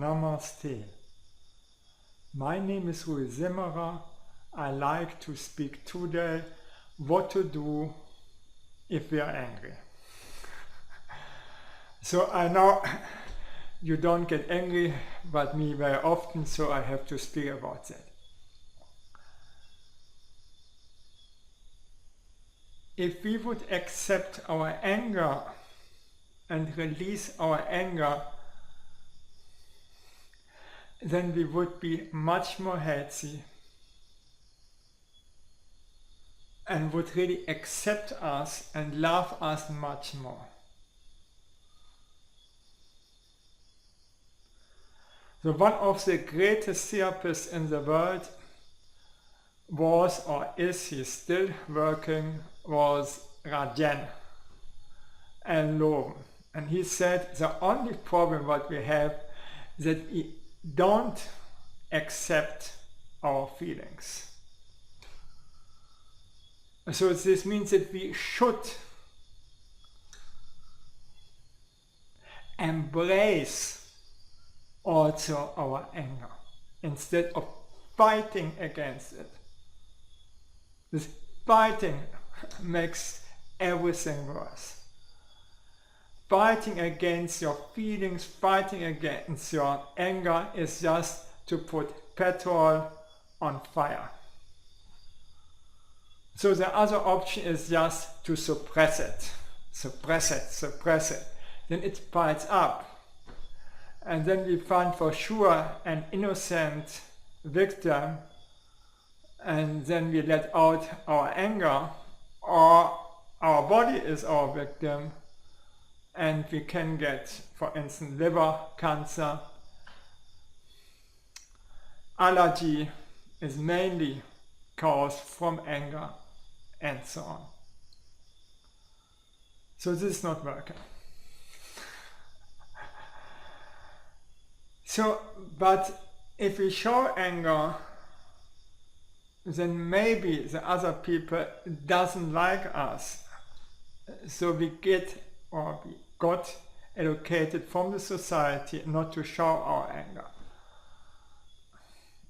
Namaste. My name is Rajen. I like to speak today what to do if we are angry. So I know you don't get angry, but me very often, so I have to speak about that. If we would accept our anger and release our anger, then we would be much more healthy and would really accept us and love us much more. So one of the greatest therapists in the world was, or is he still working, was Rajen and Lowen. And he said the only problem what we have is that we don't accept our feelings. So this means that we should embrace also our anger instead of fighting against it. This fighting makes everything worse. Fighting against your feelings, fighting against your anger is just to put petrol on fire. So the other option is just to suppress it. Then it piles up. And then we find for sure an innocent victim, and then we let out our anger, or our body is our victim, and we can get, for instance, liver cancer. Allergy is mainly caused from anger, and so on. So this is not working. So, but if we show anger, then maybe the other people doesn't like us. So we got educated from the society not to show our anger.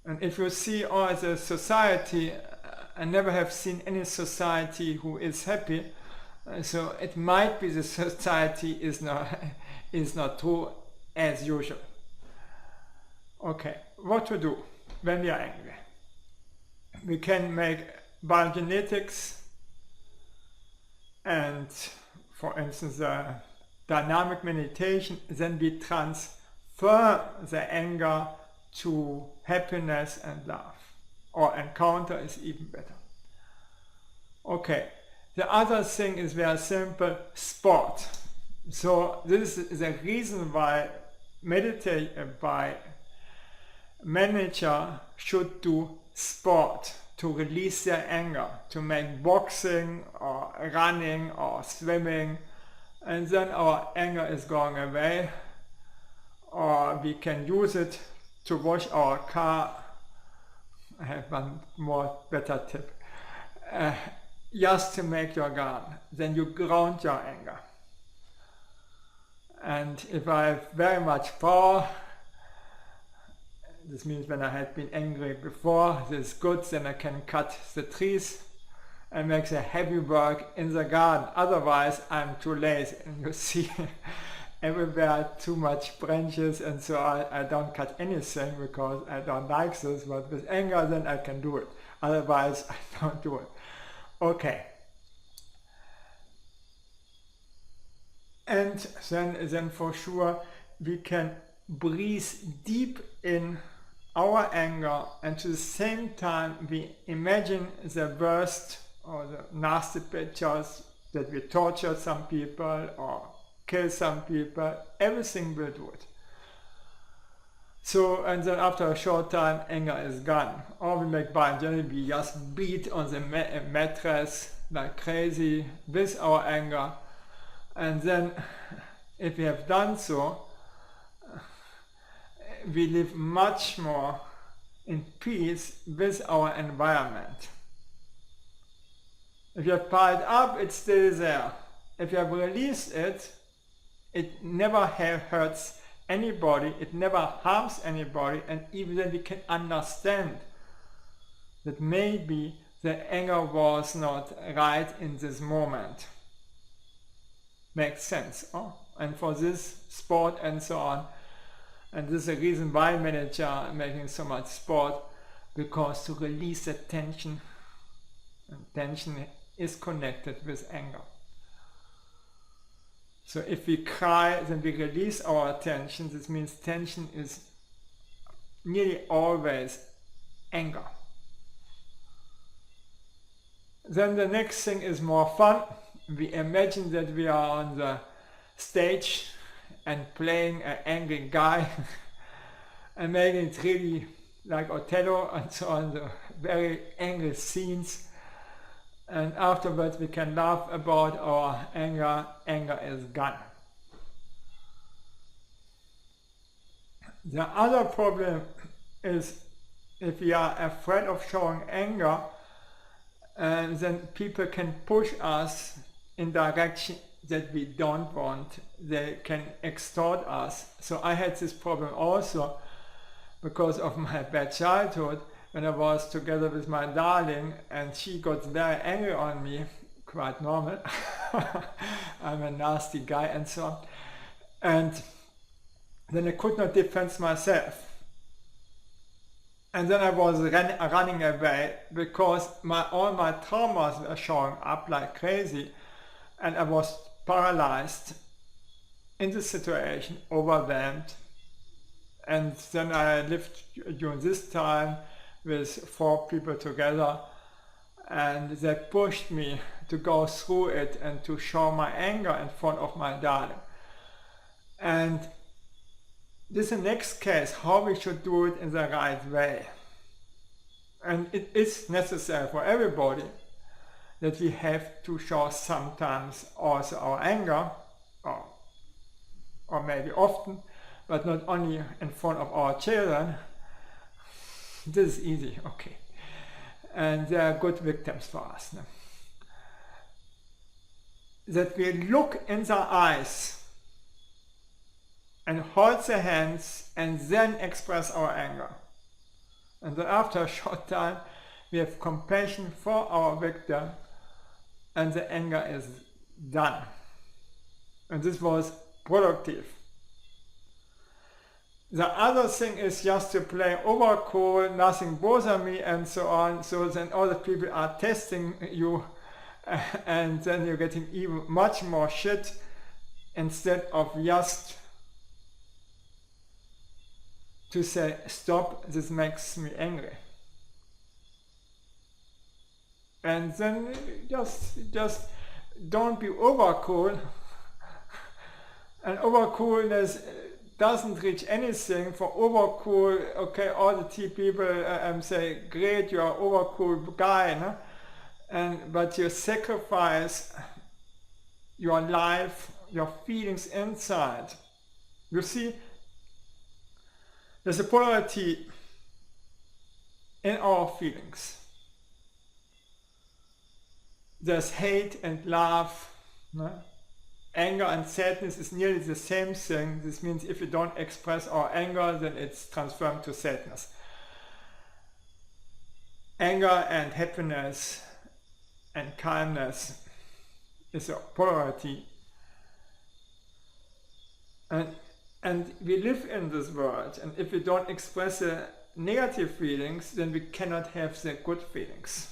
And if you see the society, I never have seen any society who is happy. So it might be the society is not true as usual. Okay, what to do when we are angry? We can make biogenetics and, for instance, dynamic meditation, then we transfer the anger to happiness and love. Or encounter is even better. Okay, the other thing is very simple, sport. So this is the reason why manager should do sport to release their anger, to make boxing or running or swimming, and then our anger is going away, or we can use it to wash our car. I have one more better tip. Just to make your garden, then you ground your anger. And if I have very much power, this means when I had been angry before, this is good, then I can cut the trees and make the heavy work in the garden. Otherwise I'm too lazy, and you see everywhere too much branches, and so I don't cut anything because I don't like this, but with anger then I can do it. Otherwise I don't do it. Okay. And then for sure we can breathe deep in our anger, and to the same time we imagine the worst or the nasty pictures, that we torture some people or kill some people. Everything will do it. So, and then after a short time anger is gone. Or we make biogenetic, we just beat on the mattress like crazy with our anger, and then if we have done so, we live much more in peace with our environment. If you have piled up, it's still there. If you have released it, it never hurts anybody, it never harms anybody, and even then we can understand that maybe the anger was not right in this moment. Makes sense, oh? And for this sport and so on, and this is the reason why manager are making so much sport, because to release the tension, and tension is connected with anger. So if we cry, then we release our tension. This means tension is nearly always anger. Then the next thing is more fun. We imagine that we are on the stage and playing an angry guy and making it really like Othello and so on, the very angry scenes. And afterwards we can laugh about our anger. Anger is gone. The other problem is if we are afraid of showing anger, then people can push us in direction that we don't want. They can extort us. So I had this problem also because of my bad childhood, when I was together with my darling and she got very angry on me, quite normal. I'm a nasty guy and so on. And then I could not defend myself. And then I was running away because all my traumas were showing up like crazy, and I was paralyzed in the situation, overwhelmed. And then I lived during this time with 4 people together, and they pushed me to go through it and to show my anger in front of my darling. And this is the next case, how we should do it in the right way. And it is necessary for everybody that we have to show sometimes also our anger, or maybe often, but not only in front of our children. This is easy, okay. And they are good victims for us. No? That we look in their eyes and hold their hands and then express our anger. And then after a short time we have compassion for our victim and the anger is done. And this was productive. The other thing is just to play overcool, nothing bothers me and so on, so then other people are testing you and then you're getting even much more shit instead of just to say, stop, this makes me angry. And then just don't be overcool. And overcoolness doesn't reach anything. For overcool, okay, all the people say, great, you're an overcool guy, no? But you sacrifice your life, your feelings inside. You see, there's a polarity in our feelings. There's hate and love. No? Anger and sadness is nearly the same thing. This means if we don't express our anger, then it's transformed to sadness. Anger and happiness and kindness is a polarity. And we live in this world, and if we don't express the negative feelings, then we cannot have the good feelings.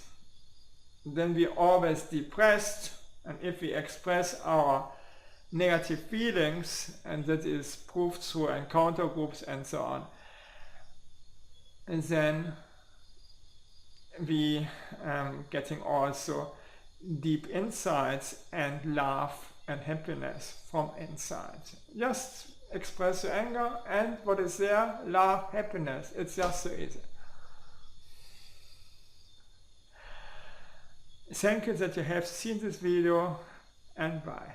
Then we're always depressed, and if we express our negative feelings, and that is proved through encounter groups and so on, and then we getting also deep insights and love and happiness from inside. Just express your anger and what is there, love, happiness. It's just so easy. Thank you that you have seen this video, and bye.